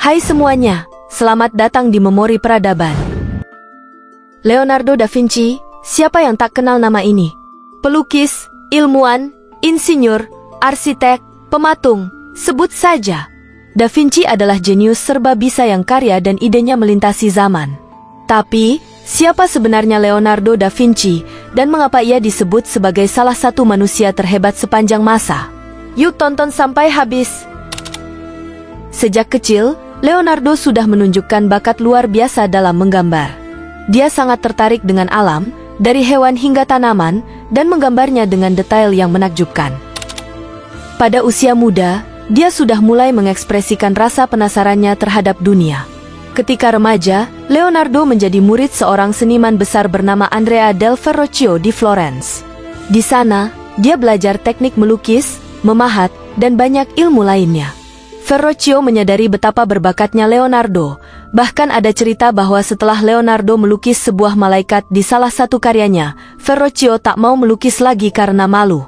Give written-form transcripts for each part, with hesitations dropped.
Hai semuanya, selamat datang di Memori Peradaban. Leonardo da Vinci, siapa yang tak kenal nama ini? Pelukis, ilmuwan, insinyur, arsitek, pematung, sebut saja. Da Vinci adalah jenius serba bisa yang karya dan idenya melintasi zaman. Tapi, siapa sebenarnya Leonardo da Vinci dan mengapa ia disebut sebagai salah satu manusia terhebat sepanjang masa? Yuk tonton sampai habis. Sejak kecil, Leonardo sudah menunjukkan bakat luar biasa dalam menggambar. Dia sangat tertarik dengan alam, dari hewan hingga tanaman, dan menggambarnya dengan detail yang menakjubkan. Pada usia muda, dia sudah mulai mengekspresikan rasa penasarannya terhadap dunia. Ketika remaja, Leonardo menjadi murid seorang seniman besar bernama Andrea del Verrocchio di Florence. Di sana, dia belajar teknik melukis, memahat, dan banyak ilmu lainnya. Verrocchio menyadari betapa berbakatnya Leonardo, bahkan ada cerita bahwa setelah Leonardo melukis sebuah malaikat di salah satu karyanya, Verrocchio tak mau melukis lagi karena malu.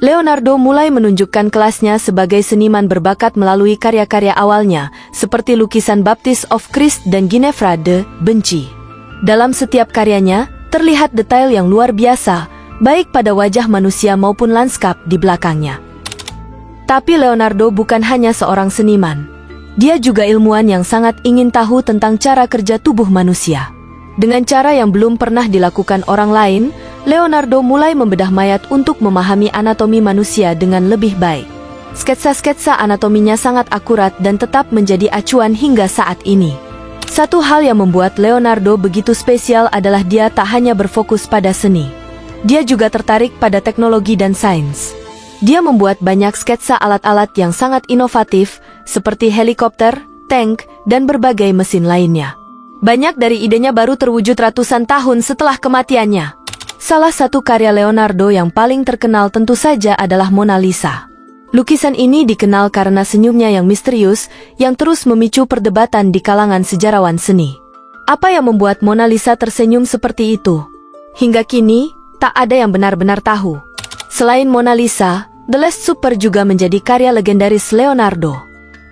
Leonardo mulai menunjukkan kelasnya sebagai seniman berbakat melalui karya-karya awalnya, seperti lukisan Baptist of Christ dan Ginevra de Benci. Dalam setiap karyanya, terlihat detail yang luar biasa, baik pada wajah manusia maupun lanskap di belakangnya. Tapi Leonardo bukan hanya seorang seniman. Dia juga ilmuwan yang sangat ingin tahu tentang cara kerja tubuh manusia. Dengan cara yang belum pernah dilakukan orang lain, Leonardo mulai membedah mayat untuk memahami anatomi manusia dengan lebih baik. Sketsa-sketsa anatominya sangat akurat dan tetap menjadi acuan hingga saat ini. Satu hal yang membuat Leonardo begitu spesial adalah dia tak hanya berfokus pada seni. Dia juga tertarik pada teknologi dan sains. Dia membuat banyak sketsa alat-alat yang sangat inovatif, seperti helikopter, tank, dan berbagai mesin lainnya. Banyak dari idenya baru terwujud ratusan tahun setelah kematiannya. Salah satu karya Leonardo yang paling terkenal tentu saja adalah Mona Lisa. Lukisan ini dikenal karena senyumnya yang misterius, yang terus memicu perdebatan di kalangan sejarawan seni. Apa yang membuat Mona Lisa tersenyum seperti itu? Hingga kini, tak ada yang benar-benar tahu. Selain Mona Lisa, The Last Supper juga menjadi karya legendaris Leonardo.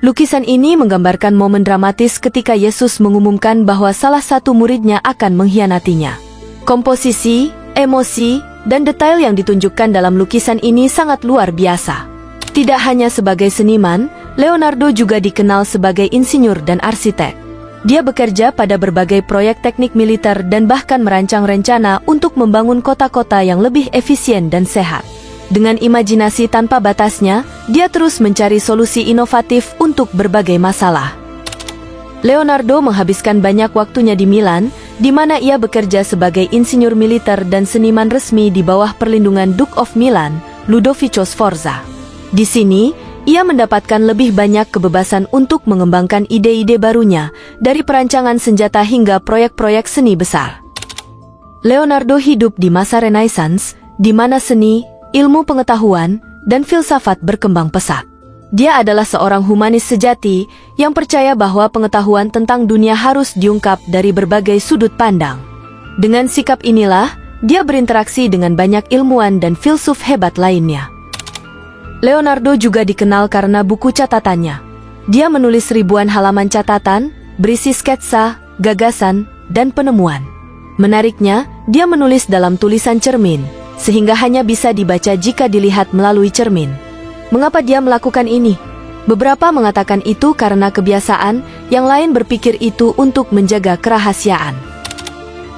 Lukisan ini menggambarkan momen dramatis ketika Yesus mengumumkan bahwa salah satu muridnya akan mengkhianatinya. Komposisi, emosi, dan detail yang ditunjukkan dalam lukisan ini sangat luar biasa. Tidak hanya sebagai seniman, Leonardo juga dikenal sebagai insinyur dan arsitek. Dia bekerja pada berbagai proyek teknik militer dan bahkan merancang rencana untuk membangun kota-kota yang lebih efisien dan sehat. Dengan imajinasi tanpa batasnya, dia terus mencari solusi inovatif untuk berbagai masalah. Leonardo menghabiskan banyak waktunya di Milan, di mana ia bekerja sebagai insinyur militer dan seniman resmi di bawah perlindungan Duke of Milan, Ludovico Sforza. Di sini, ia mendapatkan lebih banyak kebebasan untuk mengembangkan ide-ide barunya, dari perancangan senjata hingga proyek-proyek seni besar. Leonardo hidup di masa Renaissance, di mana seni, ilmu pengetahuan, dan filsafat berkembang pesat. Dia adalah seorang humanis sejati yang percaya bahwa pengetahuan tentang dunia harus diungkap dari berbagai sudut pandang. Dengan sikap inilah, dia berinteraksi dengan banyak ilmuwan dan filsuf hebat lainnya. Leonardo juga dikenal karena buku catatannya. Dia menulis ribuan halaman catatan, berisi sketsa, gagasan, dan penemuan. Menariknya, dia menulis dalam tulisan cermin, sehingga hanya bisa dibaca jika dilihat melalui cermin. Mengapa dia melakukan ini? Beberapa mengatakan itu karena kebiasaan, yang lain berpikir itu untuk menjaga kerahasiaan.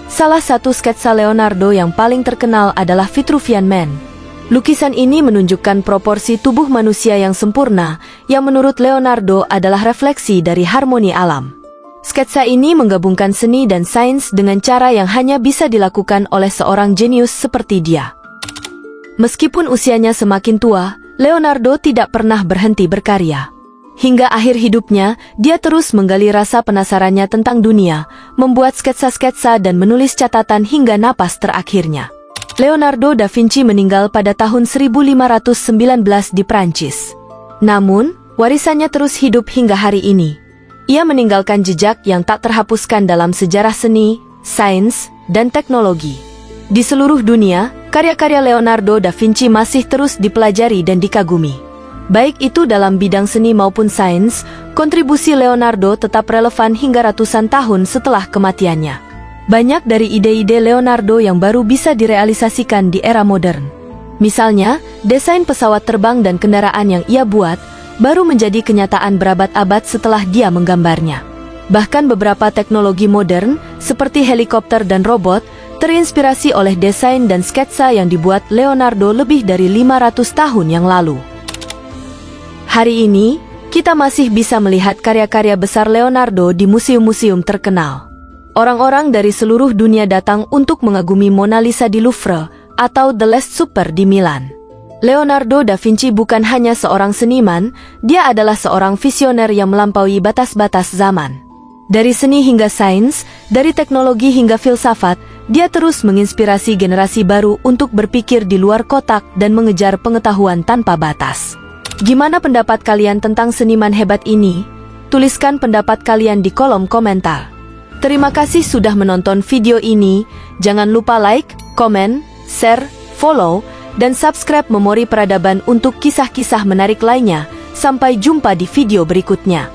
Salah satu sketsa Leonardo yang paling terkenal adalah Vitruvian Man. Lukisan ini menunjukkan proporsi tubuh manusia yang sempurna, yang menurut Leonardo adalah refleksi dari harmoni alam. Sketsa ini menggabungkan seni dan sains dengan cara yang hanya bisa dilakukan oleh seorang jenius seperti dia. Meskipun usianya semakin tua, Leonardo tidak pernah berhenti berkarya. Hingga akhir hidupnya, dia terus menggali rasa penasarannya tentang dunia, membuat sketsa-sketsa dan menulis catatan hingga napas terakhirnya. Leonardo da Vinci meninggal pada tahun 1519 di Prancis. Namun, warisannya terus hidup hingga hari ini. Ia meninggalkan jejak yang tak terhapuskan dalam sejarah seni, sains, dan teknologi. Di seluruh dunia, karya-karya Leonardo da Vinci masih terus dipelajari dan dikagumi. Baik itu dalam bidang seni maupun sains, kontribusi Leonardo tetap relevan hingga ratusan tahun setelah kematiannya. Banyak dari ide-ide Leonardo yang baru bisa direalisasikan di era modern. Misalnya, desain pesawat terbang dan kendaraan yang ia buat baru menjadi kenyataan berabad-abad setelah dia menggambarnya. Bahkan beberapa teknologi modern, seperti helikopter dan robot, terinspirasi oleh desain dan sketsa yang dibuat Leonardo lebih dari 500 tahun yang lalu. Hari ini, kita masih bisa melihat karya-karya besar Leonardo di museum-museum terkenal. Orang-orang dari seluruh dunia datang untuk mengagumi Mona Lisa di Louvre atau The Last Supper di Milan. Leonardo da Vinci bukan hanya seorang seniman, dia adalah seorang visioner yang melampaui batas-batas zaman. Dari seni hingga sains, dari teknologi hingga filsafat, dia terus menginspirasi generasi baru untuk berpikir di luar kotak dan mengejar pengetahuan tanpa batas. Gimana pendapat kalian tentang seniman hebat ini? Tuliskan pendapat kalian di kolom komentar. Terima kasih sudah menonton video ini. Jangan lupa like, komen, share, follow, dan subscribe Memori Peradaban untuk kisah-kisah menarik lainnya. Sampai jumpa di video berikutnya.